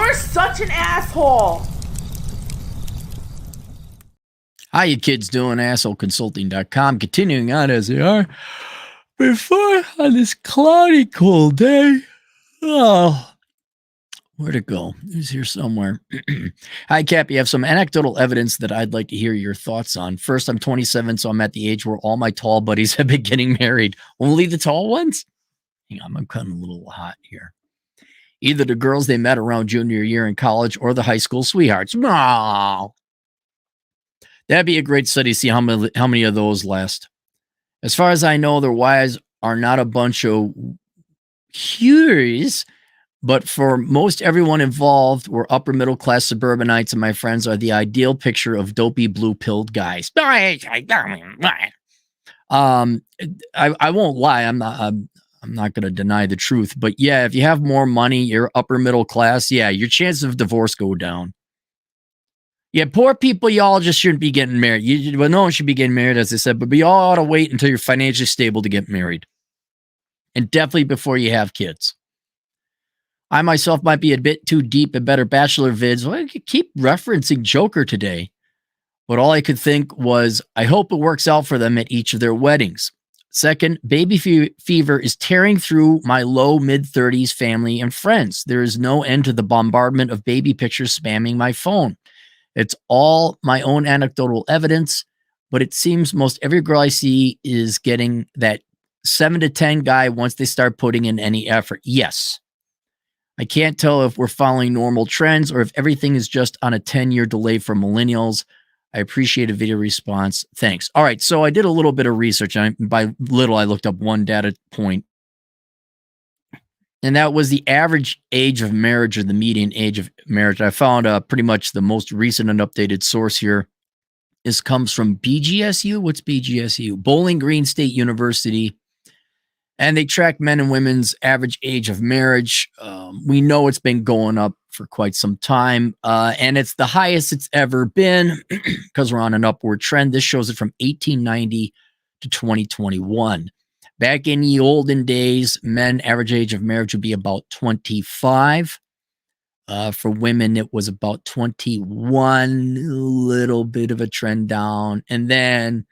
You're such an asshole. How you kids doing? AssholeConsulting.com. Continuing on as they are. Before on this cloudy, cold day. Oh, where'd it go? It was here somewhere. Hi, Cap. You have some anecdotal evidence that I'd like to hear your thoughts on. First, I'm 27, so I'm at the age where all my tall buddies have been getting married. Only the tall ones? Hang on, I'm cutting a little hot here. Either the girls they met around junior year in college or the high school sweethearts. Oh, that'd be a great study to see how many of those last. As far as I know, their wives are not a bunch of hues, but for most everyone involved, we're upper middle class suburbanites, and my friends are the ideal picture of dopey blue-pilled guys. I won't lie. I'm not going to deny the truth, but yeah, if you have more money, you're upper middle class. Yeah, your chances of divorce go down. Yeah, poor people, y'all just shouldn't be getting married. Well, no one should be getting married, as I said, but we all ought to wait until you're financially stable to get married. And definitely before you have kids. I myself might be a bit too deep in better bachelor vids. Well, I could keep referencing Joker today. But all I could think was, I hope it works out for them at each of their weddings. Second, baby fever is tearing through my low mid-30s family and friends. There is no end to the bombardment of baby pictures spamming my phone. It's all my own anecdotal evidence, but it seems most every girl I see is getting that 7 to 10 guy once they start putting in any effort. Yes. I can't tell if we're following normal trends or if everything is just on a 10-year delay for millennials. I appreciate a video response. Thanks. All right, so I did a little bit of research. By little, I looked up one data point. And that was the average age of marriage, or the median age of marriage. I found pretty much the most recent and updated source here. This comes from BGSU. What's BGSU? Bowling Green State University. And they track men and women's average age of marriage. We know it's been going up for quite some time. And it's the highest it's ever been because we're on an upward trend. This shows it from 1890 to 2021. Back in the olden days, men average age of marriage would be about 25. For women, it was about 21, a little bit of a trend down. And then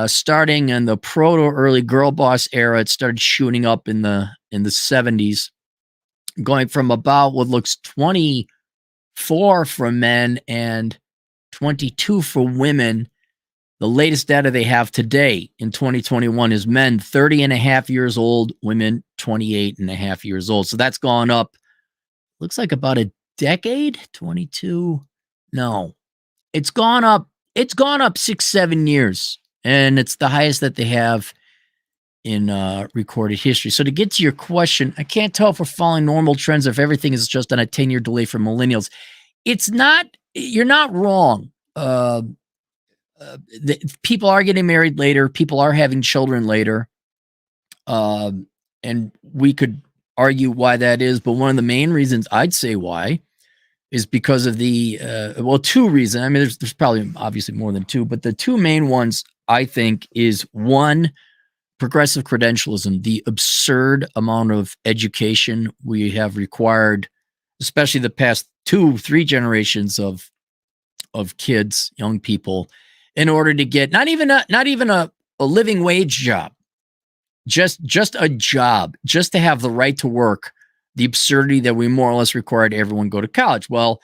starting in the proto-early girl boss era, it started shooting up in the 70s, going from about what looks 24 for men and 22 for women. The latest data they have today in 2021 is men 30 and a half years old, women 28 and a half years old. So that's gone up, looks like about a decade, 22. No, it's gone up 6-7 years. And it's the highest that they have in recorded history. So to get to your question, I can't tell if we're following normal trends, if everything is just on a 10-year delay for millennials. It's not, you're not wrong. People are getting married later. People are having children later. And we could argue why that is. But one of the main reasons I'd say why is because of the, two reasons. I mean, there's probably obviously more than two, but the two main ones I think is, one, progressive credentialism, the absurd amount of education we have required, especially the past 2-3 generations of kids, young people, in order to get not even a living wage job, just a job, just to have the right to work. The absurdity that we more or less required everyone go to college. Well,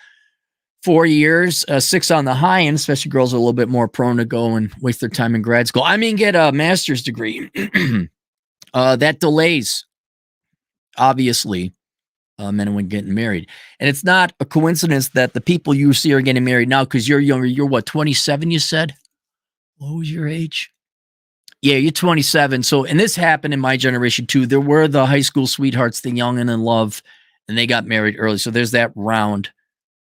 4 years, 6 on the high end, especially girls are a little bit more prone to go and waste their time in grad school. I mean, get a master's degree. That delays, obviously, men and women getting married. And it's not a coincidence that the people you see are getting married now because you're younger. You're what, 27, you said? What was your age? Yeah, you're 27. So, and this happened in my generation too. There were the high school sweethearts, the young and in love, and they got married early. So there's that round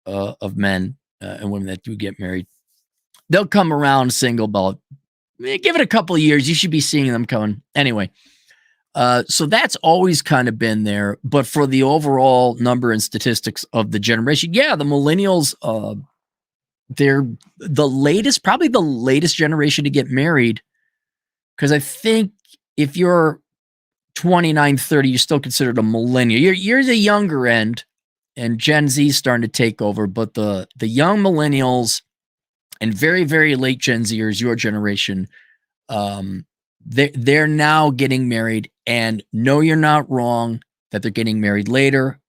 of men and women that do get married. They'll come around single about, give it a couple of years. You should be seeing them coming. Anyway, so that's always kind of been there. But for the overall number and statistics of the generation, yeah, the millennials, they're the latest, probably the latest generation to get married. Because I think if you're 29, 30, you're still considered a millennial. You're the younger end and Gen Z starting to take over, but the young millennials and very, very late Gen Zers, your generation, they're now getting married. And no, you're not wrong that they're getting married later.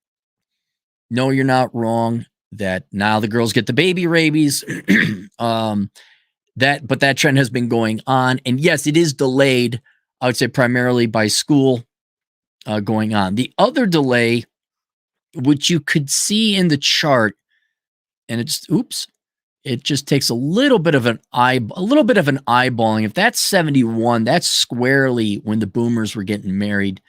No, you're not wrong that now the girls get the baby rabies. But that trend has been going on. And yes, it is delayed, I would say primarily by school going on. The other delay, which you could see in the chart, and it just takes a little bit of an eyeballing. If that's 71, that's squarely when the boomers were getting married,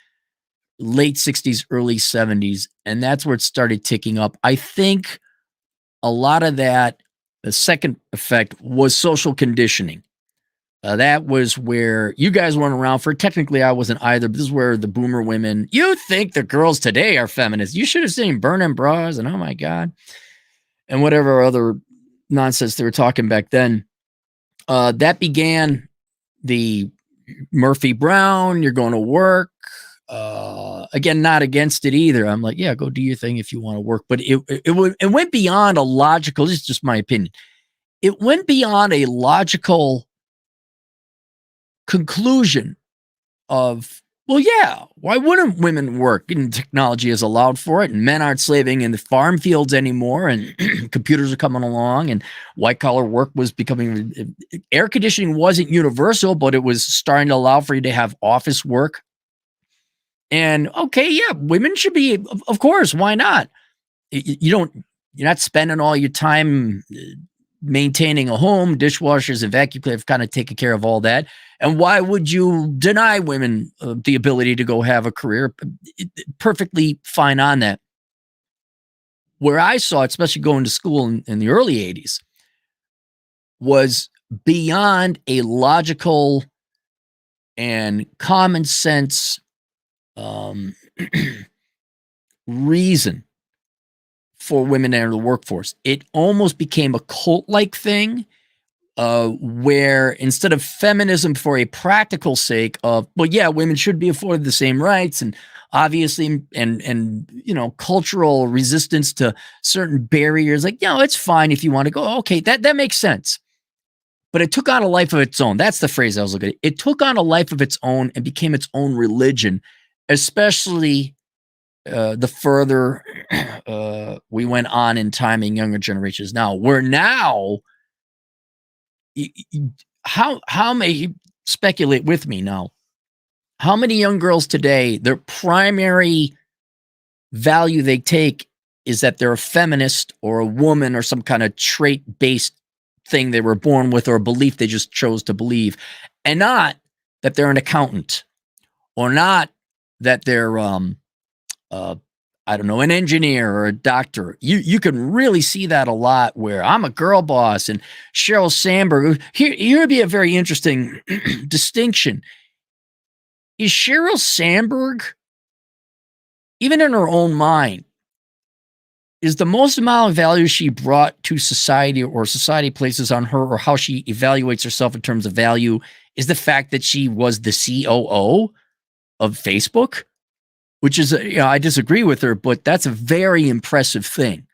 late 60s, early 70s, and that's where it started ticking up. I think a lot of that, the second effect, was social conditioning. That was where you guys weren't around for. Technically, I wasn't either, but this is where the boomer women, you think the girls today are feminists. You should have seen burning bras and oh my God, and whatever other nonsense they were talking back then. That began the Murphy Brown, you're going to work. Again, not against it either. I'm like, yeah, go do your thing if you want to work. But it went beyond a logical, this is just my opinion. It went beyond a logical conclusion of, well, yeah, why wouldn't women work? And technology has allowed for it, and men aren't slaving in the farm fields anymore, and computers are coming along, and white collar work was becoming, air conditioning wasn't universal, but it was starting to allow for you to have office work. And okay, yeah, women should be, of course, why not? You're not spending all your time maintaining a home. Dishwashers and vacuum cleaners have kind of taken care of all that. And why would you deny women the ability to go have a career? Perfectly fine on that. Where I saw it, especially going to school in the early 80s, was beyond a logical and common sense reason for women to enter the workforce. It almost became a cult-like thing, where instead of feminism for a practical sake of, well, yeah, women should be afforded the same rights, and obviously, and cultural resistance to certain barriers, like, it's fine if you want to go. Okay, that makes sense. But it took on a life of its own. That's the phrase I was looking at. It took on a life of its own and became its own religion, especially the further we went on in time in younger generations. Now, we're now, how may speculate with me now? How many young girls today, their primary value they take is that they're a feminist or a woman or some kind of trait-based thing they were born with or a belief they just chose to believe, and not that they're an accountant or not that they're I don't know, an engineer or a doctor. You can really see that a lot where I'm a girl boss. And Sheryl Sandberg, here would be a very interesting distinction. Is Sheryl Sandberg, even in her own mind, is the most amount of value she brought to society or society places on her, or how she evaluates herself in terms of value, is the fact that she was the COO of Facebook? Which is, I disagree with her, but that's a very impressive thing.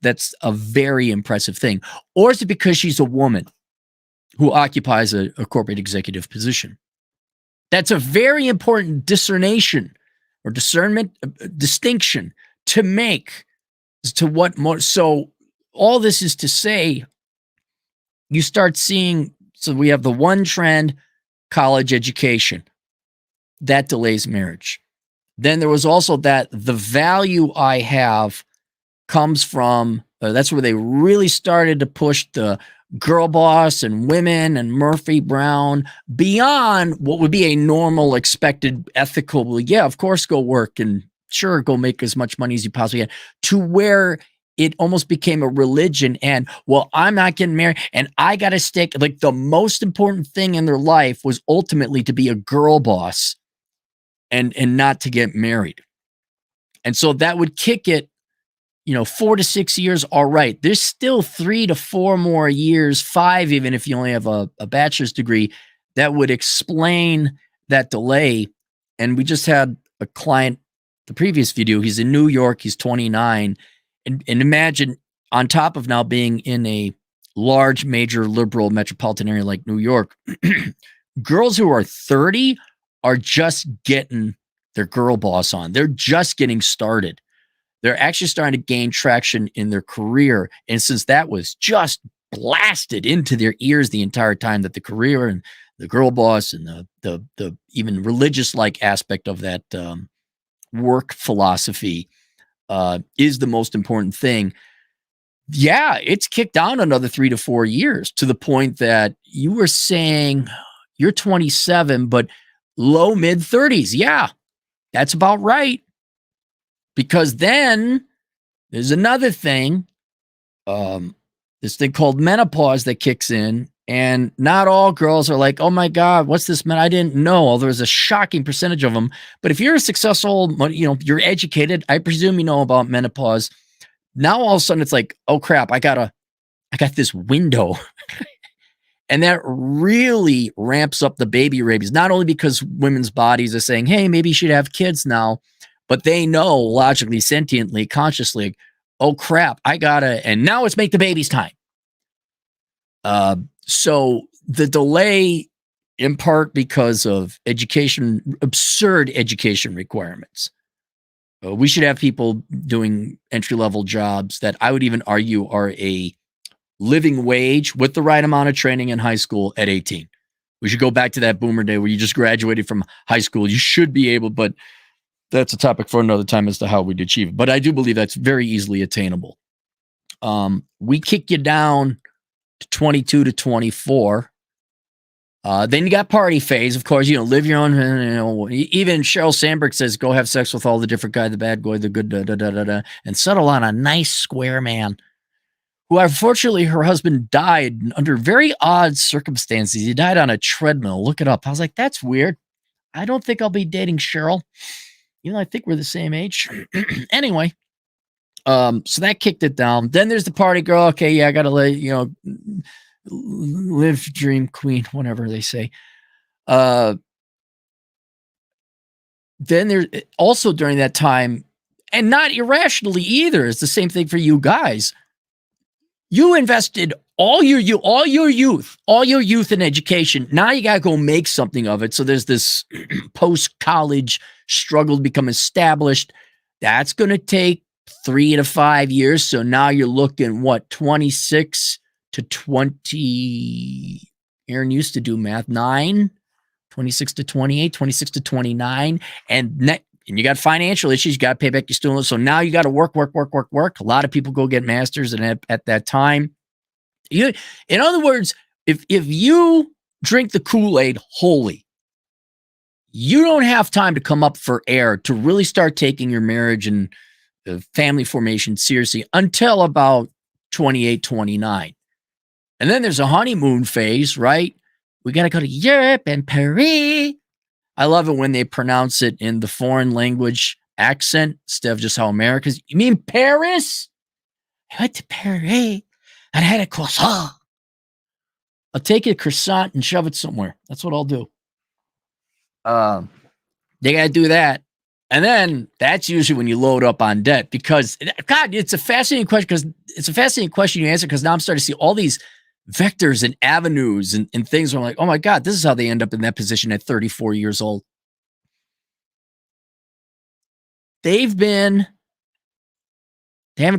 That's a very impressive thing. Or is it because she's a woman who occupies a corporate executive position? That's a very important discernment distinction to make as to what more. So all this is to say, you start seeing, so we have the one trend, college education. That delays marriage. Then there was also that the value I have comes from, that's where they really started to push the girl boss and women and Murphy Brown beyond what would be a normal, expected, ethical, well, yeah, of course, go work and sure, go make as much money as you possibly can, to where it almost became a religion. And, well, I'm not getting married and I got to stick. Like, the most important thing in their life was ultimately to be a girl boss and not to get married. And so that would kick it, 4 to 6 years. All right, there's still 3 to 4 more years, 5, even if you only have a bachelor's degree, that would explain that delay. And we just had a client the previous video, he's in New York, he's 29. And imagine on top of now being in a large, major liberal metropolitan area like New York, girls who are 30 are just getting their girl boss on. They're just getting started. They're actually starting to gain traction in their career. And since that was just blasted into their ears the entire time, that the career and the girl boss and the even religious like aspect of that work philosophy is the most important thing. Yeah, it's kicked down another 3 to 4 years to the point that you were saying you're 27, but low mid 30s. Yeah, that's about right. Because then there's another thing, this thing called menopause that kicks in. And not all girls are like, oh my God, what's this, man? I didn't know. Although there's a shocking percentage of them. But if you're a successful, you're educated, I presume you know about menopause. Now all of a sudden it's like, oh crap, I got this window. And that really ramps up the baby rabies, not only because women's bodies are saying, hey, maybe you should have kids now, but they know logically, sentiently, consciously, oh crap, and now it's make the babies time. So the delay, in part because of absurd education requirements. We should have people doing entry-level jobs that I would even argue are a living wage with the right amount of training in high school at 18. We should go back to that boomer day where you just graduated from high school. You should be able, but that's a topic for another time as to how we'd achieve it. But I do believe that's very easily attainable. We kick you down to 22 to 24. Then you got party phase, of course, live your own, even Sheryl Sandberg says, go have sex with all the different guys, the bad boy, the good, and settle on a nice square man who, unfortunately, her husband died under very odd circumstances. He died on a treadmill. Look it up. I was like, that's weird. I don't think I'll be dating Sheryl, even though I think we're the same age. Anyway, so that kicked it down. Then there's the party girl. Okay, yeah, I got to live dream queen, whatever they say. Then there's also during that time, and not irrationally either, it's the same thing for you guys. You invested all your youth in education. Now you got to go make something of it. So there's this post-college struggle to become established. That's going to take 3 to 5 years. So now you're looking, 26 to 20. Aaron used to do math. 26 to 28, 26 to 29. And you got financial issues. You got to pay back your student loans. So now you got to work. A lot of people go get masters. And at that time, in other words, if you drink the Kool-Aid wholly, you don't have time to come up for air to really start taking your marriage and family formation seriously until about 28, 29. And then there's a honeymoon phase, right? We got to go to Europe and Paris. I love it when they pronounce it in the foreign language accent instead of just how Americans. You mean Paris? I went to Paris and I had a croissant. I'll take a croissant and shove it somewhere. That's what I'll do. They got to do that. And then that's usually when you load up on debt because, God, it's a fascinating question you answer because now I'm starting to see all these vectors and avenues and things where I'm like, oh my God, this is how they end up in that position at 34 years old. They haven't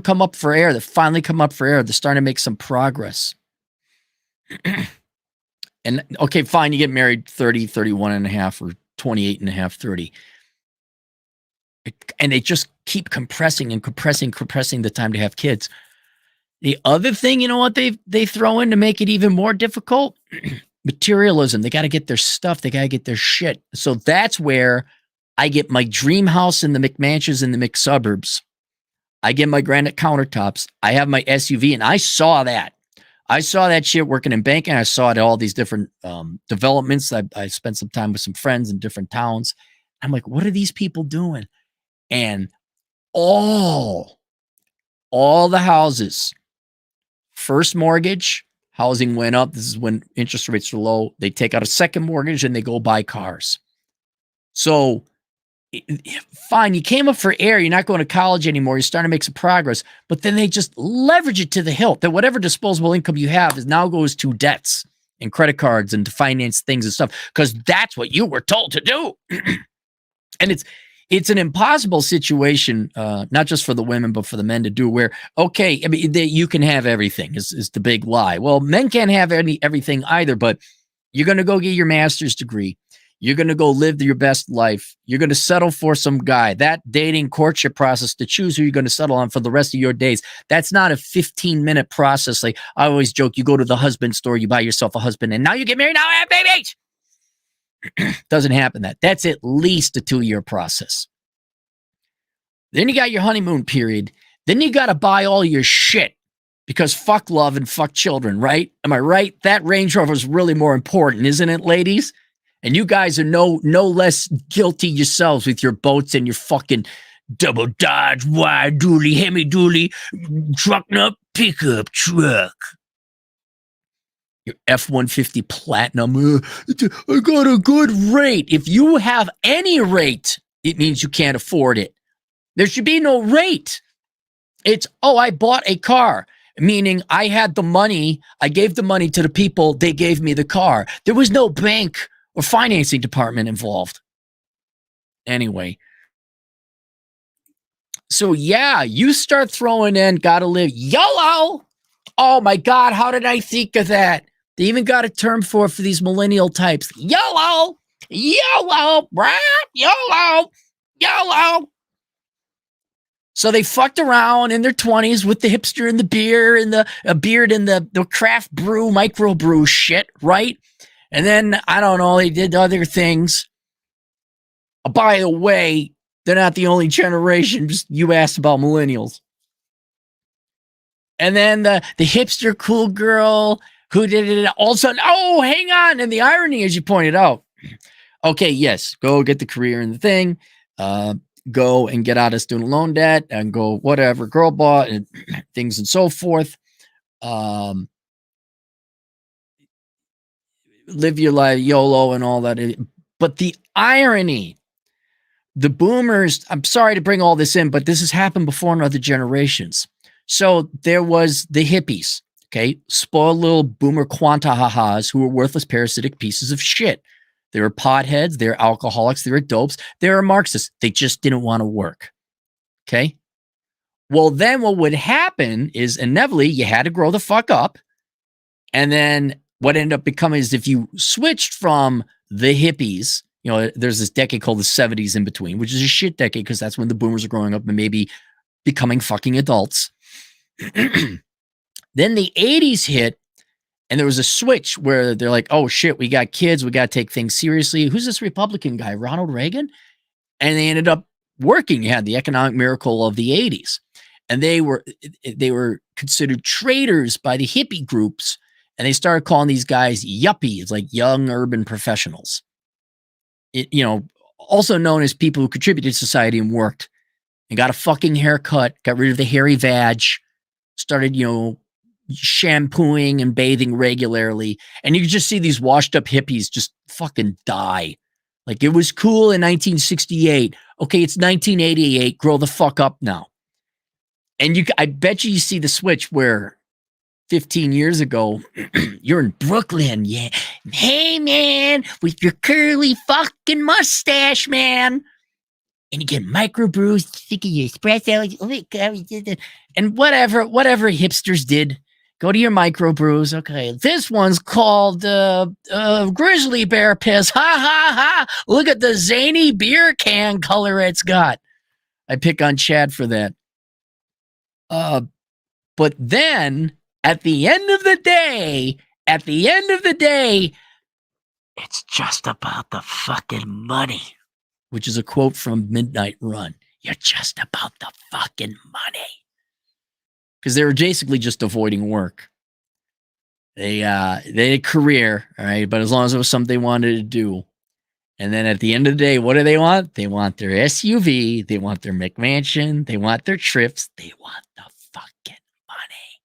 come up for air. They've finally come up for air. They're starting to make some progress. And okay, fine. You get married 30, 31 and a half or 28 and a half, 30. And they just keep compressing the time to have kids. The other thing, you know what they throw in to make it even more difficult? Materialism. They got to get their stuff. They got to get their shit. So that's where I get my dream house in the McMansions in the McSuburbs. I get my granite countertops. I have my SUV, and I saw that. I saw that shit working in banking. I saw it at all these different developments. I spent some time with some friends in different towns. I'm like, what are these people doing? And all the houses, first mortgage, housing went up. This is when interest rates are low. They take out a second mortgage and they go buy cars. So fine, you came up for air, you're not going to college anymore, you're starting to make some progress, but then they just leverage it to the hilt that whatever disposable income you have is now goes to debts and credit cards and to finance things and stuff, because that's what you were told to do. And it's an impossible situation, not just for the women, but for the men to do, where, okay, I mean, you can have everything is the big lie. Well, men can't have everything either, but you're going to go get your master's degree. You're going to go live your best life. You're going to settle for some guy. That dating courtship process to choose who you're going to settle on for the rest of your days, that's not a 15-minute process. Like I always joke, you go to the husband store, you buy yourself a husband, and now you get married, now I have babies. Doesn't happen that. That's at least a 2-year process. Then you got your honeymoon period. Then you got to buy all your shit because fuck love and fuck children, right? Am I right? That Range Rover is really more important, isn't it, ladies? And you guys are no less guilty yourselves with your boats and your fucking double Dodge wide dually, Hemi dually, trucking up pickup truck. Your F-150 Platinum. I got a good rate. If you have any rate, it means you can't afford it. There should be no rate. It's, oh, I bought a car, meaning I had the money. I gave the money to the people. They gave me the car. There was no bank or financing department involved. Anyway. So yeah, you start throwing in, gotta live YOLO. Oh my God, how did I think of that? They even got a term for these millennial types. YOLO, YOLO, YOLO, YOLO. So they fucked around in their 20s with the hipster and the beer and the beard and the craft brew, microbrew shit, right? And then, I don't know, they did other things. By the way, they're not the only generation. Just you asked about millennials. And then the hipster cool girl who did it all of a sudden, oh, hang on. And the irony, as you pointed out, okay, yes, go get the career in the thing. Go and get out of student loan debt and go whatever, girl bought and things and so forth. Live your life, YOLO and all that. But the irony, the boomers, I'm sorry to bring all this in, but this has happened before in other generations. So there was the hippies, okay? Spoiled little boomer quantahahas who were worthless parasitic pieces of shit. They were potheads, they were alcoholics, they were dopes, they were Marxists. They just didn't want to work, okay? Well, then what would happen is inevitably you had to grow the fuck up. And then what ended up becoming is if you switched from the hippies, you know, there's this decade called the 70s in between, which is a shit decade because that's when the boomers are growing up and maybe becoming fucking adults. Then the 80s hit and there was a switch where they're like, oh shit, we got kids, we got to take things seriously. Who's this Republican guy, Ronald Reagan? And they ended up working. You had the economic miracle of the 80s. And they were considered traitors by the hippie groups. And they started calling these guys yuppies, like young urban professionals. You know, also known as people who contributed to society and worked and got a fucking haircut, got rid of the hairy vag, started, you know, shampooing and bathing regularly. And you could just see these washed up hippies just fucking die. Like it was cool in 1968. Okay, it's 1988. Grow the fuck up now. And I bet you see the switch where 15 years ago, you're in Brooklyn, yeah. Hey, man, with your curly fucking mustache, man. And you get microbrews, thinking your espresso, and whatever hipsters did. Go to your microbrews. Okay, this one's called Grizzly Bear Piss. Ha, ha, ha. Look at the zany beer can color it's got. I pick on Chad for that. But then at the end of the day, it's just about the fucking money, which is a quote from Midnight Run. You're just about the fucking money. Because they were basically just avoiding work. They had a career, all right, but as long as it was something they wanted to do. And then at the end of the day, what do they want? They want their SUV, they want their McMansion, they want their trips, they want the fucking money.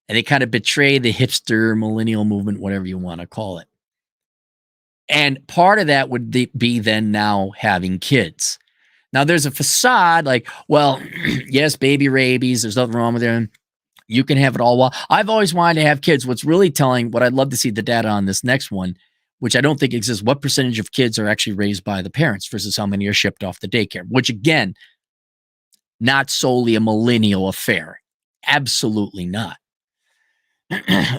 And they kind of betray the hipster millennial movement, whatever you want to call it. And part of that would be then now having kids. Now there's a facade like, well, yes, baby rabies. There's nothing wrong with them. You can have it all. Well, I've always wanted to have kids. What's really telling, what I'd love to see the data on this next one, which I don't think exists, what percentage of kids are actually raised by the parents versus how many are shipped off the daycare, which again, not solely a millennial affair. Absolutely not.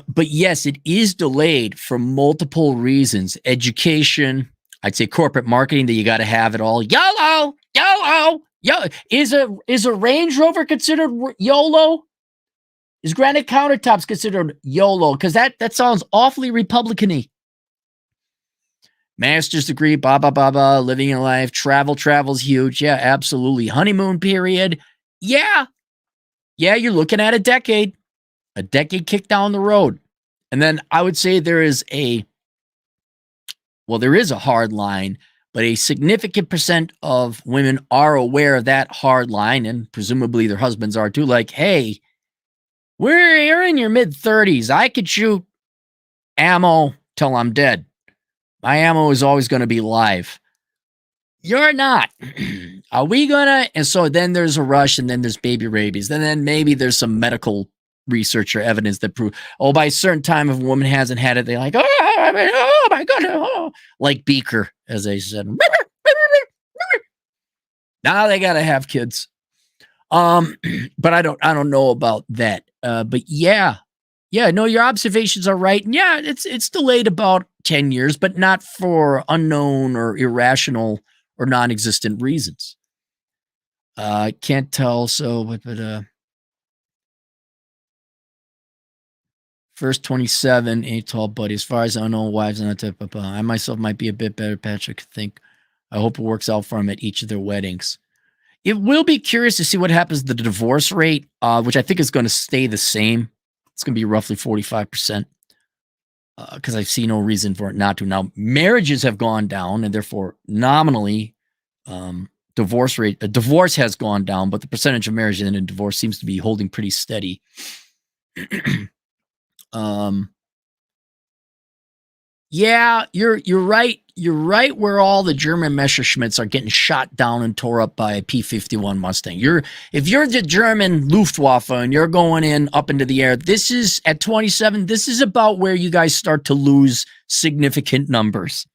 But yes, it is delayed for multiple reasons. Education, I'd say corporate marketing, that you got to have it all. YOLO, YOLO, YOLO. Is a Range Rover considered YOLO? Is granite countertops considered YOLO? Because that sounds awfully Republican-y. Master's degree, blah, blah, blah, blah, living your life, travel's huge. Yeah, absolutely. Honeymoon period. Yeah. Yeah, you're looking at a decade kicked down the road. And then I would say there is a hard line, but a significant percent of women are aware of that hard line, and presumably their husbands are too. Like, hey, you're in your mid-30s. I could shoot ammo till I'm dead. My ammo is always going to be live. You're not. Are we going to? And so then there's a rush, and then there's baby rabies. And then maybe there's some medical research or evidence that prove, by a certain time, if a woman hasn't had it, they're like, oh my God. Oh. Like Beaker, as they said. Now they got to have kids. But I don't know about that. But yeah, no, your observations are right. And yeah, it's delayed about 10 years, but not for unknown or irrational or non-existent reasons. Can't tell. So, but first 27, ain't tall, buddy. As far as I know, wives and that. I myself might be a bit better, Patrick. I hope it works out for them at each of their weddings. It will be curious to see what happens to the divorce rate, which I think is going to stay the same. It's going to be roughly 45%, because I see no reason for it not to. Now, marriages have gone down, and therefore, nominally, divorce has gone down, but the percentage of marriages in a divorce seems to be holding pretty steady. Yeah, you're right. You're right where all the German Messerschmitts are getting shot down and tore up by a P-51 Mustang. If you're the German Luftwaffe and you're going in up into the air, this is at 27, this is about where you guys start to lose significant numbers.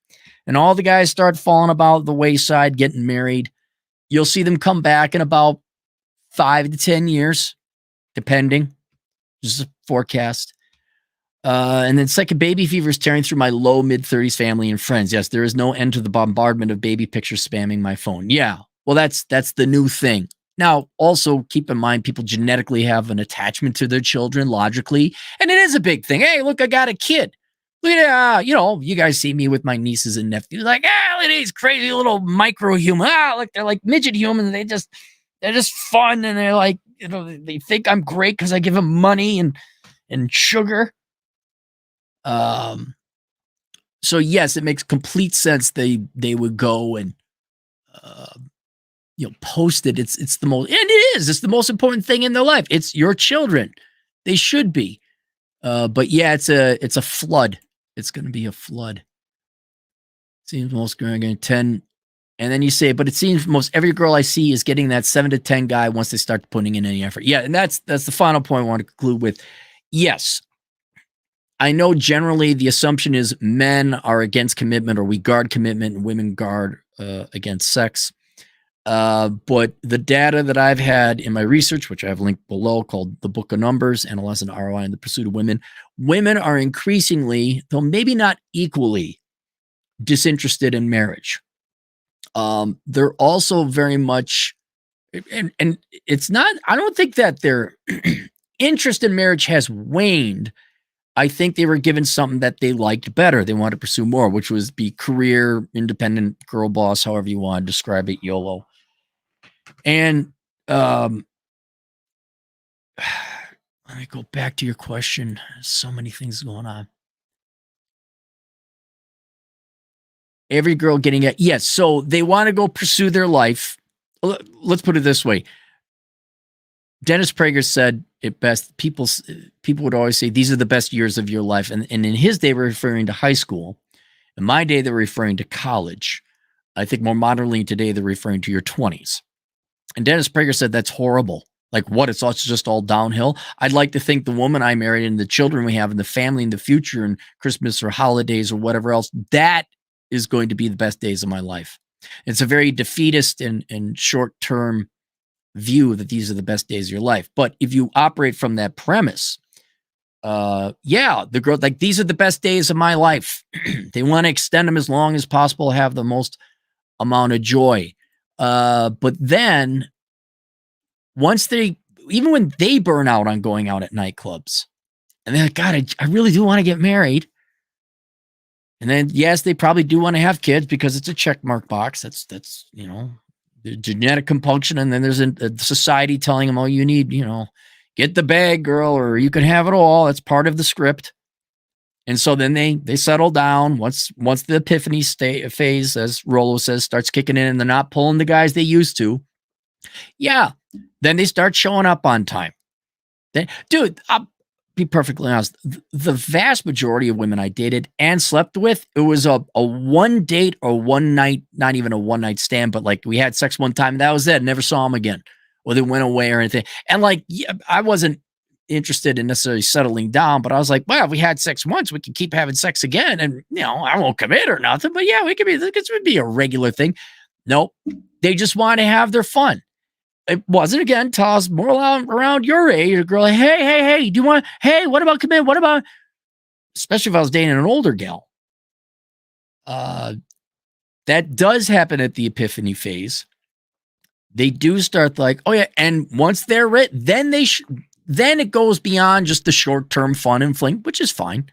And all the guys start falling about the wayside, getting married. You'll see them come back in about 5 to 10 years, depending. Just a forecast. And then second, baby fever is tearing through my low mid-30s family and friends. Yes, there is no end to the bombardment of baby pictures spamming my phone. Yeah, well, that's the new thing. Now, also keep in mind, people genetically have an attachment to their children logically, and it is a big thing. Hey, look, I got a kid. Look at, you guys see me with my nieces and nephews. Like, look at these crazy little micro humans. Look, they're like midget humans. They're just fun, and they're like, they think I'm great because I give them money and sugar. So yes, it makes complete sense. They would go and, post it. It's the most, and it's the most important thing in their life. It's your children. They should be. But yeah, it's a flood. It's going to be a flood. Seems most going 10. And then you say, but it seems most every girl I see is getting that 7 to 10 guy once they start putting in any effort. Yeah. And that's the final point I want to conclude with. Yes. I know generally the assumption is men are against commitment, or we guard commitment, and women guard against sex. But the data that I've had in my research, which I have linked below, called The Book of Numbers, Analyzing ROI in the Pursuit of Women are increasingly, though maybe not equally, disinterested in marriage. They're also very much, and it's not, I don't think that their interest in marriage has waned. I think they were given something that they liked better. They wanted to pursue more, which was be career, independent, girl boss, however you want to describe it, YOLO. And let me go back to your question. So many things going on. Every girl getting it. Yes. So they want to go pursue their life. Let's put it this way. Dennis Prager said it best. People would always say these are the best years of your life. And in his day, we're referring to high school. In my day, they were referring to college. I think more modernly today, they're referring to your 20s. And Dennis Prager said that's horrible. Like, what? It's just all downhill. I'd like to think the woman I married and the children we have and the family in the future and Christmas or holidays or whatever else, that is going to be the best days of my life. It's a very defeatist and short-term view that these are the best days of your life. But if you operate from that premise, the girl, like, these are the best days of my life. They want to extend them as long as possible, have the most amount of joy. But then even when they burn out on going out at nightclubs and they're like, God, I really do want to get married. And then, yes, they probably do want to have kids because it's a checkmark box. That's, the genetic compunction. And then there's a society telling them, oh, you need, get the bag, girl, or you can have it all. That's part of the script. And so then they settle down once the epiphany phase, as Rollo says, starts kicking in and they're not pulling the guys they used to. Yeah. Then they start showing up on time. Dude, I'll be perfectly honest. The vast majority of women I dated and slept with, it was a one date or one night, not even a one night stand, but like we had sex one time. And that was it. Never saw them again, or they went away or anything. And like, I wasn't interested in necessarily settling down, but I was like, well, if we had sex once, we can keep having sex again. And, I won't commit or nothing, but yeah, this would be a regular thing. Nope. They just want to have their fun. It wasn't, again, till I was more around your age, a girl like, hey, do you want, hey, what about come in? What about, especially if I was dating an older gal. That does happen at the epiphany phase. They do start like, oh yeah. And once they're then then it goes beyond just the short-term fun and fling, which is fine.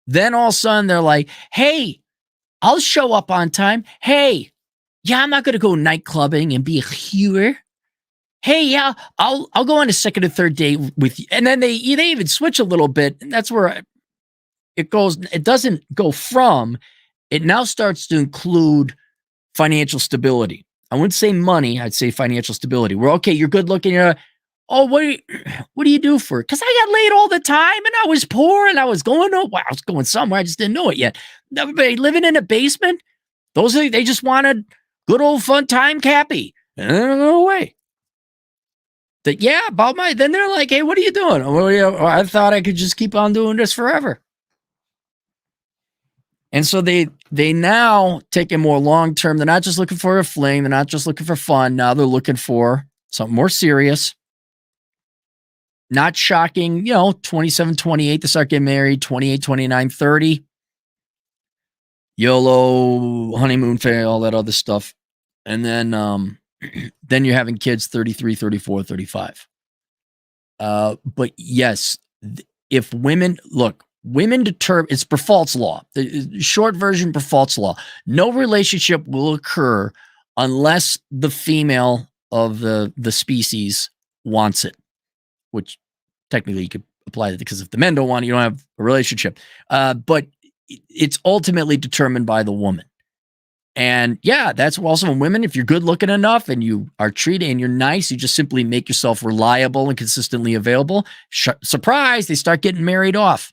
Then all of a sudden they're like, hey, I'll show up on time. Hey, yeah, I'm not going to go night clubbing and be a hewer. Hey, yeah, I'll go on a second or third date with you. And then they even switch a little bit. And that's where it goes. It doesn't go from, it now starts to include financial stability. I wouldn't say money. I'd say financial stability. Where, okay, you're good looking. Oh, what do you do for it? Because I got laid all the time and I was poor and I was going, I was going somewhere. I just didn't know it yet. Everybody living in a basement. They just wanted good old fun time, Cappy. No way. Then they're like, hey, what are you doing? I thought I could just keep on doing this forever. And so they now take a more long-term. They're not just looking for a fling. They're not just looking for fun. Now they're looking for something more serious. Not shocking, 27, 28 to start getting married, 28, 29, 30. YOLO, honeymoon phase, all that other stuff. And then then you're having kids 33, 34, 35. But yes, if women determine, it's Briffault's law. The short version, Briffault's law. No relationship will occur unless the female of the species wants it, which technically you could apply that because if the men don't want it, you don't have a relationship. But it's ultimately determined by the woman. And yeah, that's also when women, if you're good looking enough and you are treated and you're nice, you just simply make yourself reliable and consistently available. Surprise, they start getting married off.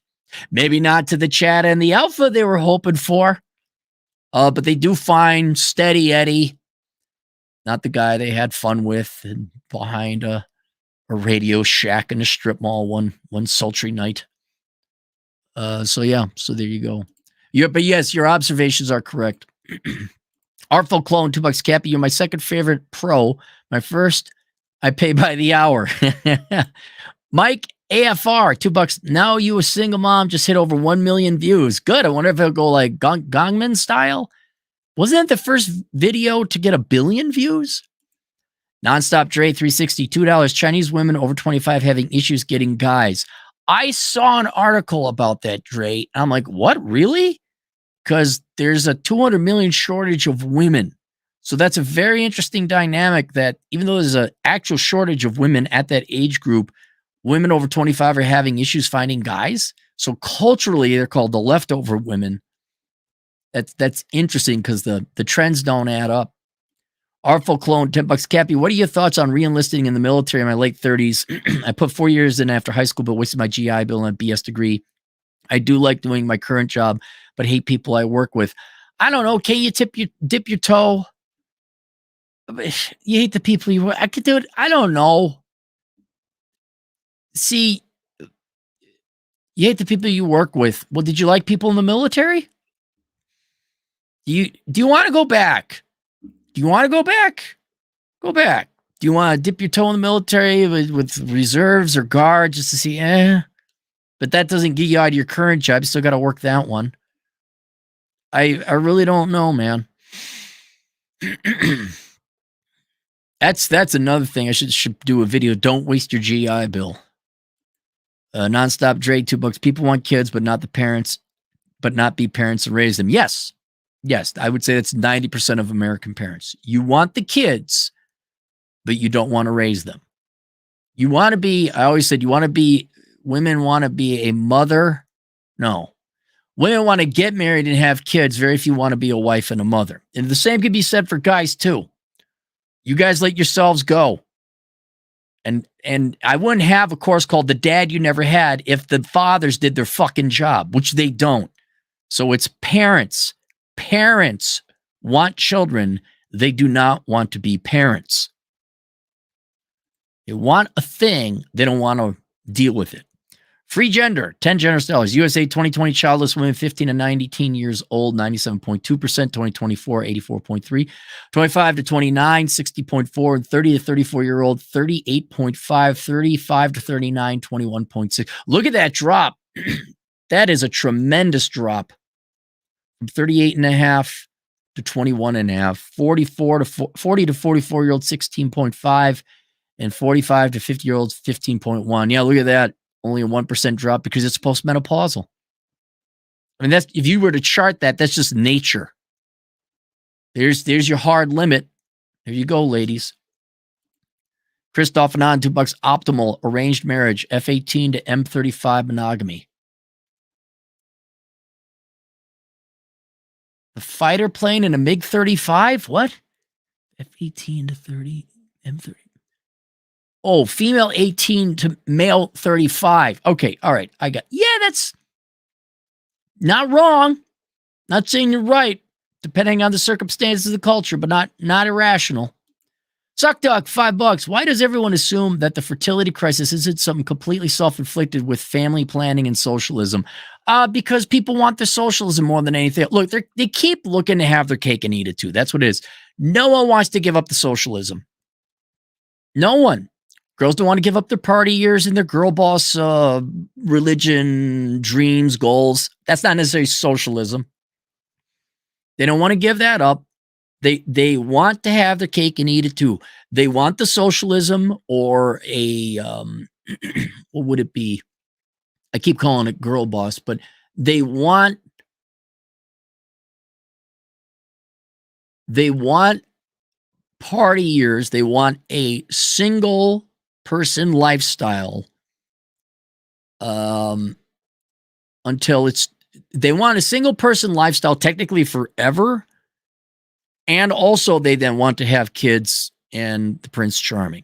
Maybe not to the Chad and the Alpha they were hoping for, but they do find Steady Eddie, not the guy they had fun with and behind a Radio Shack in a strip mall one sultry night. So there you go. But yes, your observations are correct. Artful Clone, $2 Cappy. You're my second favorite pro. My first, I pay by the hour. Mike AFR, $2. Now you a single mom just hit over 1 million views. Good. I wonder if it'll go like Gongman style. Wasn't that the first video to get 1 billion views? Nonstop Dre, $360, $2. Chinese women over 25 having issues getting guys. I saw an article about that, Dre. I'm like, what? Really? Because there's a 200 million shortage of women. So that's a very interesting dynamic that even though there's an actual shortage of women at that age group, women over 25 are having issues finding guys. So culturally, they're called the leftover women. That's interesting because the trends don't add up. Artful Clone, $10 Cappy. What are your thoughts on re-enlisting in the military in my late 30s? I put 4 years in after high school, but wasted my GI Bill and a BS degree. I do like doing my current job, but hate people I work with. I don't know. Can you dip your toe? You hate the people you work. I could do it. I don't know. See, you hate the people you work with. Well, did you like people in the military? Do you want to go back? Do you want to go back? Go back. Do you want to dip your toe in the military with reserves or guards just to see? But that doesn't get you out of your current job. You still got to work that one. I really don't know, man. That's another thing. I should do a video. Don't waste your GI Bill. Nonstop Drake, $2. People want kids, but not the parents, but not be parents and raise them. Yes. I would say that's 90% of American parents. You want the kids, but you don't want to raise them. You want to be, I always said, women want to be a mother. No. Women want to get married and have kids. Very few want to be a wife and a mother. And the same could be said for guys too. You guys let yourselves go. And I wouldn't have a course called The Dad You Never Had if the fathers did their fucking job, which they don't. So it's parents. Parents want children. They do not want to be parents. They want a thing. They don't want to deal with it. Free gender, 10 generous dollars. USA 2020 childless women 15 to 19 years old, 97.2%. 2024, 84.3. 25 to 29, 60.4. And 30 to 34-year-old, 38.5. 35 to 39, 21.6. Look at that drop. That is a tremendous drop. From 38.5 to 21.5. 40 to 44-year-old, 16.5. And 45 to 50-year-olds, 15.1. Yeah, look at that. Only a 1% drop because it's postmenopausal. I mean, that's, if you were to chart that, that's just nature. There's your hard limit. There you go, ladies. Christoph and on $2. Optimal arranged marriage, F18 to M35 monogamy. The fighter plane in a MiG-35? What? F18 to 30, M30. Oh, female 18 to male 35. Okay, all right. That's not wrong. Not saying you're right, depending on the circumstances of the culture, but not irrational. Suck Duck, $5. Why does everyone assume that the fertility crisis isn't something completely self-inflicted with family planning and socialism? Because people want the socialism more than anything. Look, they keep looking to have their cake and eat it too. That's what it is. No one wants to give up the socialism. No one. Girls don't want to give up their party years and their girl boss religion, dreams, goals. That's not necessarily socialism. They don't want to give that up. They want to have their cake and eat it too. They want the socialism or a what would it be? I keep calling it girl boss, but they want party years. They want a single person lifestyle until they want a single person lifestyle technically forever, and also they then want to have kids and the Prince Charming.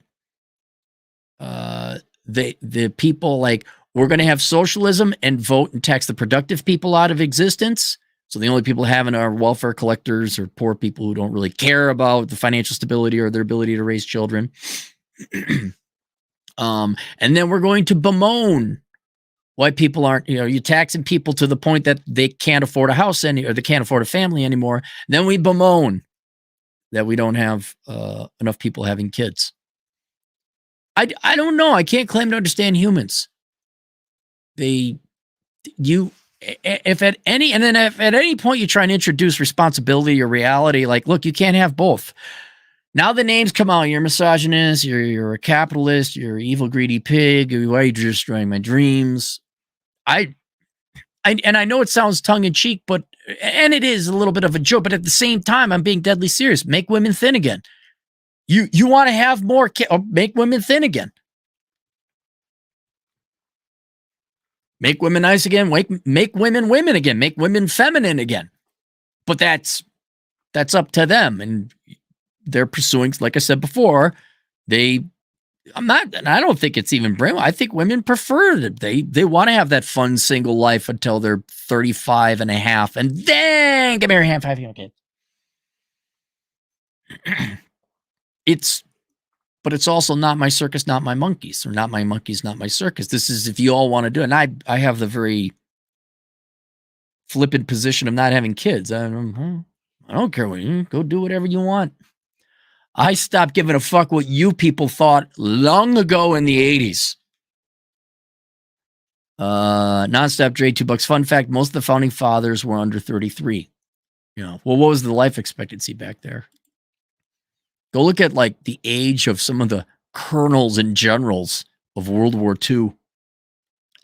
The people like, we're going to have socialism and vote and tax the productive people out of existence, so the only people having are welfare collectors or poor people who don't really care about the financial stability or their ability to raise children. And then we're going to bemoan why people aren't, you're taxing people to the point that they can't afford a house or they can't afford a family anymore. Then we bemoan that we don't have enough people having kids. I don't know. I can't claim to understand humans. If at any point you try and introduce responsibility or reality, like, look, you can't have both. Now the names come out. You're a misogynist. You're a capitalist. You're an evil, greedy pig. Why are you destroying my dreams? I know it sounds tongue in cheek, and it is a little bit of a joke, but at the same time, I'm being deadly serious. Make women thin again. You want to have more kids? Make women thin again. Make women nice again. Make women women again. Make women feminine again. But that's up to them, and they're pursuing, like I said before, I don't think it's even brainwashed. I think women prefer that. They want to have that fun single life until they're 35 and a half, and then can't get married, have 5 kids. But it's also not my circus, not my monkeys, or not my monkeys, not my circus. This is if you all want to do it. And I have the very flippant position of not having kids. I don't care what you go do whatever you want. I stopped giving a fuck what you people thought long ago in the 80s. Nonstop Dre, $2. Fun fact, most of the founding fathers were under 33. Well, what was the life expectancy back there? Go look at like the age of some of the colonels and generals of World War II.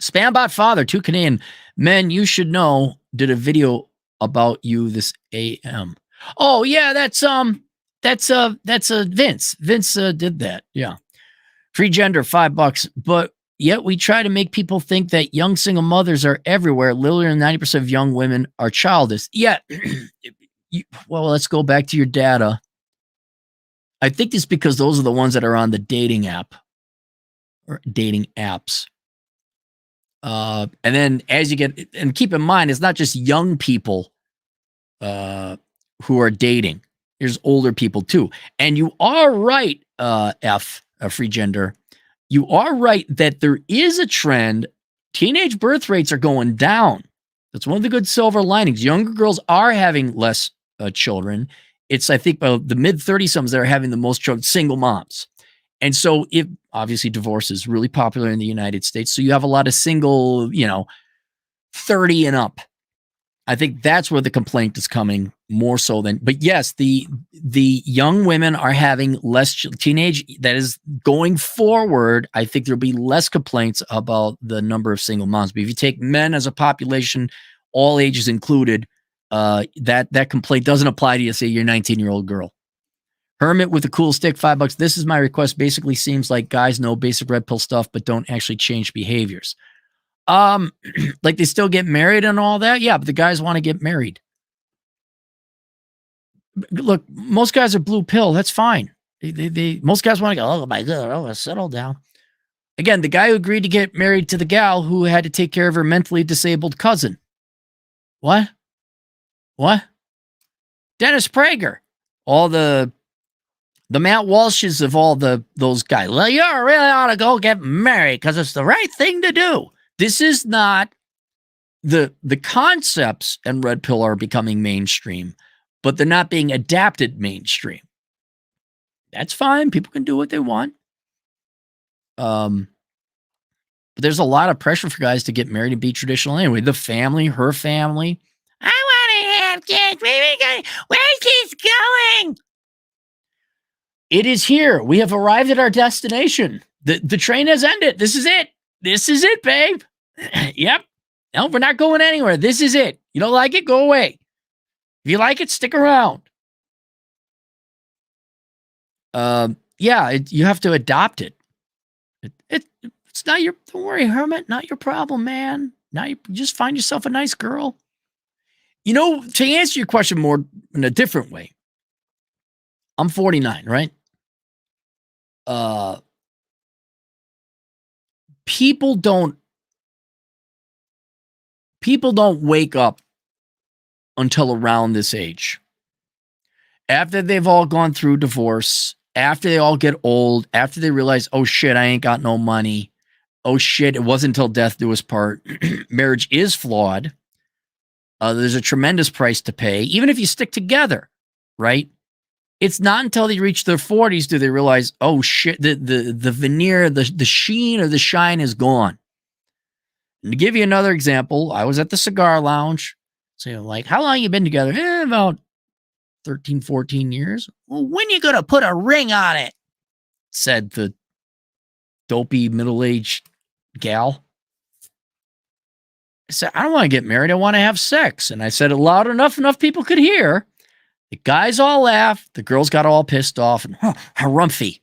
Spambot Father, 2 Canadian men you should know, did a video about you this AM. Oh yeah, that's Vince. Vince did that. Yeah. Free gender, $5. But yet we try to make people think that young single mothers are everywhere. Literally 90% of young women are childless. Yeah. Well, let's go back to your data. I think it's because those are the ones that are on the dating app or dating apps. And then as you get, and keep in mind, it's not just young people who are dating. There's older people too. And you are right, free gender. You are right that there is a trend. Teenage birth rates are going down. That's one of the good silver linings. Younger girls are having less children. It's, I think, the mid-30-somethings that are having the most children, single moms. And so if obviously divorce is really popular in the United States. So you have a lot of single, 30 and up. I think that's where the complaint is coming more so than, but yes, the young women are having less teenage. That is going forward. I think there'll be less complaints about the number of single moms. But if you take men as a population, all ages included, that complaint doesn't apply to you. Say you're a 19-year-old girl. Hermit with a cool stick, $5. This is my request. Basically seems like guys know basic red pill stuff, but don't actually change behaviors. Like they still get married and all that. Yeah, but the guys want to get married. Look, most guys are blue pill. That's fine. Most guys want to go, oh my God, oh, settle down. Again, the guy who agreed to get married to the gal who had to take care of her mentally disabled cousin. What? Dennis Prager. All the Matt Walshes of all those guys. Well, you really ought to go get married because it's the right thing to do. This is not the concepts, and red pill are becoming mainstream, but they're not being adapted mainstream. That's fine. People can do what they want. But there's a lot of pressure for guys to get married and be traditional anyway. The family, her family. I want to have kids. Where's this going? It is here. We have arrived at our destination. The train has ended. This is it. This is it, babe. Yep. No, we're not going anywhere. This is it. You don't like it? Go away. If you like it, stick around. You have to adopt it. It's not your, don't worry, Hermit, not your problem, man. Now you just find yourself a nice girl. To answer your question more in a different way, I'm 49, right? People don't wake up until around this age. After they've all gone through divorce, after they all get old, after they realize, oh shit, I ain't got no money. Oh shit, it wasn't until death do us part. Marriage is flawed. There's a tremendous price to pay, even if you stick together, right? It's not until they reach their 40s do they realize, oh shit, the veneer, the sheen or the shine is gone. And to give you another example, I was at the cigar lounge. So like, how long you been together? About 13, 14 years. Well, when you going to put a ring on it? Said the dopey middle-aged gal. I said, I don't want to get married. I want to have sex. And I said it loud enough people could hear. The guys all laughed. The girls got all pissed off and harumphy.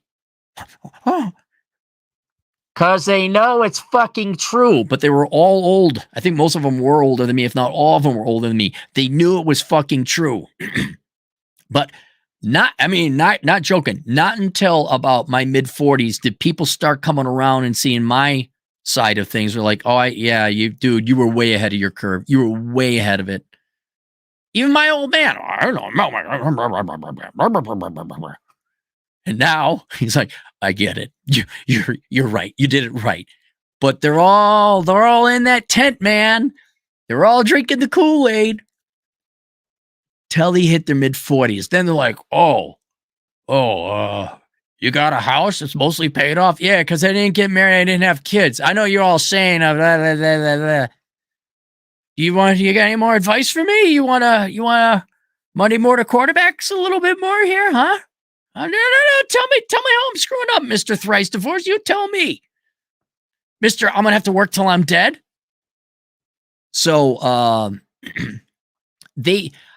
Because they know it's fucking true. But they were all old. I think most of them were older than me. If not all of them were older than me. They knew it was fucking true. But not joking. Not until about my mid-40s did people start coming around and seeing my side of things. They're like, oh, you were way ahead of your curve. You were way ahead of it. Even my old man, I don't know. And now he's like, I get it. You're right. You did it right. But they're all in that tent, man. They're all drinking the Kool-Aid till they hit their mid-40s. Then they're like, you got a house that's mostly paid off? Yeah, because I didn't get married. I didn't have kids. I know you're all saying, blah, blah, blah, blah, blah. You got any more advice for me? You want to Monday mortar quarterbacks a little bit more here, huh? No. Tell me how I'm screwing up, Mr. Thrice Divorced. You tell me. Mr. I'm going to have to work till I'm dead. So,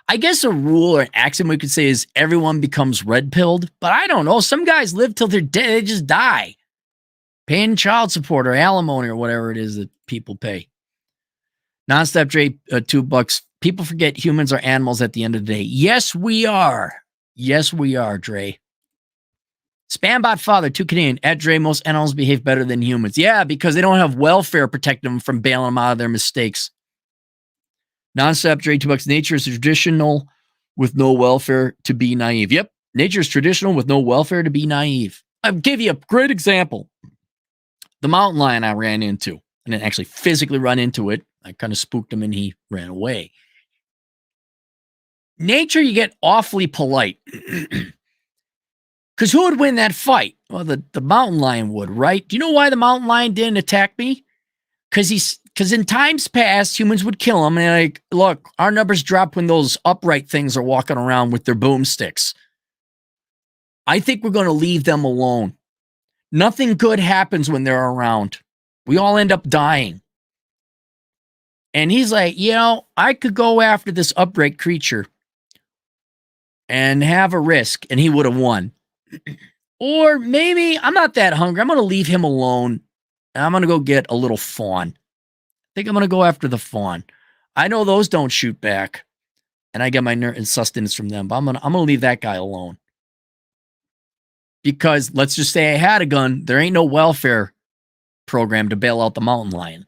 I guess a rule or an axiom we could say is everyone becomes red-pilled, but I don't know. Some guys live till they're dead. They just die. Paying child support or alimony or whatever it is that people pay. Nonstop Dre, $2. People forget humans are animals at the end of the day. Yes, we are. Yes, we are, Dre. Spambot Father, 2 Canadian. At Dre, most animals behave better than humans. Yeah, because they don't have welfare protecting them from bailing them out of their mistakes. Nonstop Dre, $2. Nature is traditional with no welfare to be naive. Yep, nature is traditional with no welfare to be naive. I'll give you a great example. The mountain lion I ran into. I didn't actually physically run into it. I kind of spooked him and he ran away. Nature, you get awfully polite. Because who would win that fight? Well, the mountain lion would, right? Do you know why the mountain lion didn't attack me? Because in times past, humans would kill him. And they're like, look, our numbers drop when those upright things are walking around with their boomsticks. I think we're going to leave them alone. Nothing good happens when they're around. We all end up dying. And he's like, I could go after this upright creature and have a risk, and he would have won. Or maybe I'm not that hungry. I'm going to leave him alone, and I'm going to go get a little fawn. I think I'm going to go after the fawn. I know those don't shoot back, and I get my sustenance from them, but I'm going to leave that guy alone. Because let's just say I had a gun. There ain't no welfare program to bail out the mountain lion.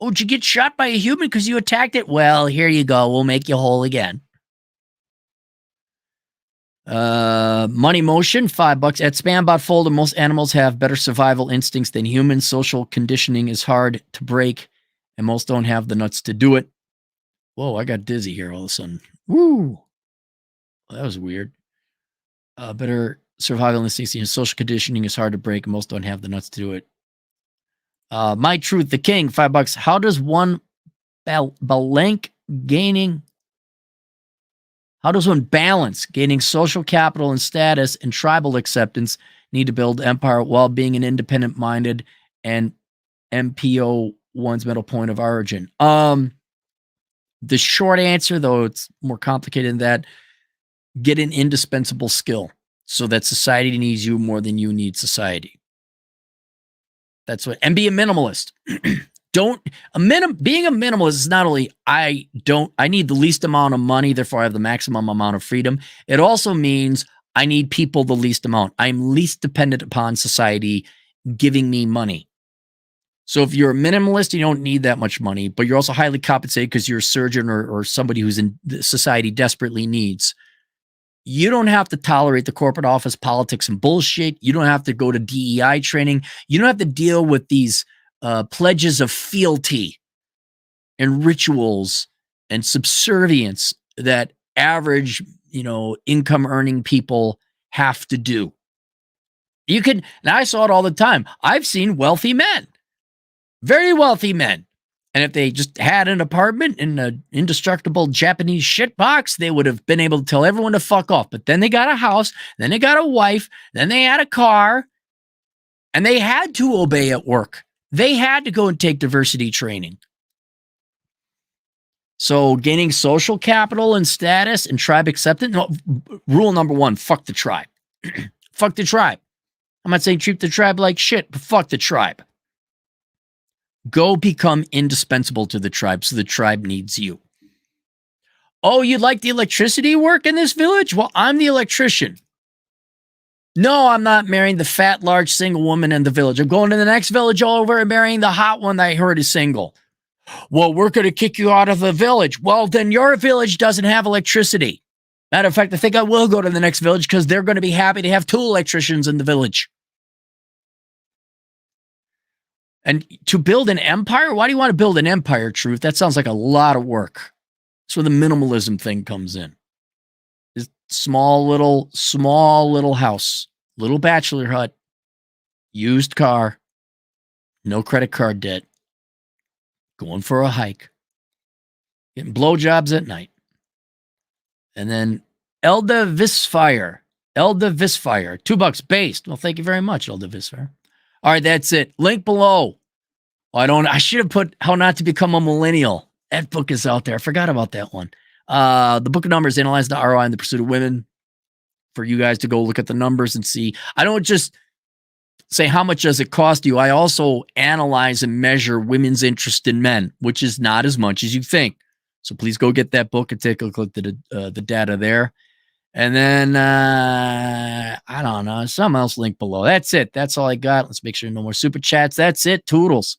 Oh, did you get shot by a human because you attacked it? Well, here you go. We'll make you whole again. Money Motion, $5. At Spambot Folder, most animals have better survival instincts than humans. Social conditioning is hard to break, and most don't have the nuts to do it. Whoa, I got dizzy here all of a sudden. Woo! Well, that was weird. Better survival instincts and social conditioning is hard to break, and most don't have the nuts to do it. My Truth, the King, $5. How does one balance gaining social capital and status and tribal acceptance need to build empire while being an independent-minded and MPO one's middle point of origin? The short answer, though it's more complicated than that, get an indispensable skill so that society needs you more than you need society. That's what, and be a minimalist. Being a minimalist is not only I need the least amount of money, therefore I have the maximum amount of freedom. It also means I need people the least amount. I'm least dependent upon society giving me money. So if you're a minimalist, you don't need that much money, but you're also highly compensated because you're a surgeon or somebody who's in society desperately needs. You don't have to tolerate the corporate office politics and bullshit. You don't have to go to DEI training. You don't have to deal with these pledges of fealty and rituals and subservience that average, income earning people have to do. And I saw it all the time. I've seen wealthy men, very wealthy men. And if they just had an apartment in an indestructible Japanese shitbox, they would have been able to tell everyone to fuck off. But then they got a house, then they got a wife, then they had a car, and they had to obey at work. They had to go and take diversity training. So gaining social capital and status and tribe acceptance. No, rule number 1, fuck the tribe. Fuck the tribe. I'm not saying treat the tribe like shit, but fuck the tribe. Go become indispensable to the tribe so the tribe needs you. Oh, you'd like the electricity work in this village? Well, I'm the electrician. No, I'm not marrying the fat, large, single woman in the village. I'm going to the next village over and marrying the hot one that I heard is single. Well, we're going to kick you out of the village. Well, then your village doesn't have electricity. Matter of fact, I think I will go to the next village because they're going to be happy to have 2 electricians in the village. And to build an empire? Why do you want to build an empire, Truth? That sounds like a lot of work. That's where the minimalism thing comes in. This small little house, little bachelor hut, used car, no credit card debt, going for a hike, getting blowjobs at night. And then Elda Visfire, $2 based. Well, thank you very much, Elda Visfire. All right, that's it. Link below. I should have put How Not to Become a Millennial. That book is out there. I forgot about that one. The book of numbers, Analyze the ROI in the Pursuit of Women, for you guys to go look at the numbers and see. I don't just say how much does it cost you. I also analyze and measure women's interest in men, which is not as much as you think. So please go get that book and take a look at the data there. And then, I don't know, something else linked below. That's it. That's all I got. Let's make sure no more super chats. That's it. Toodles.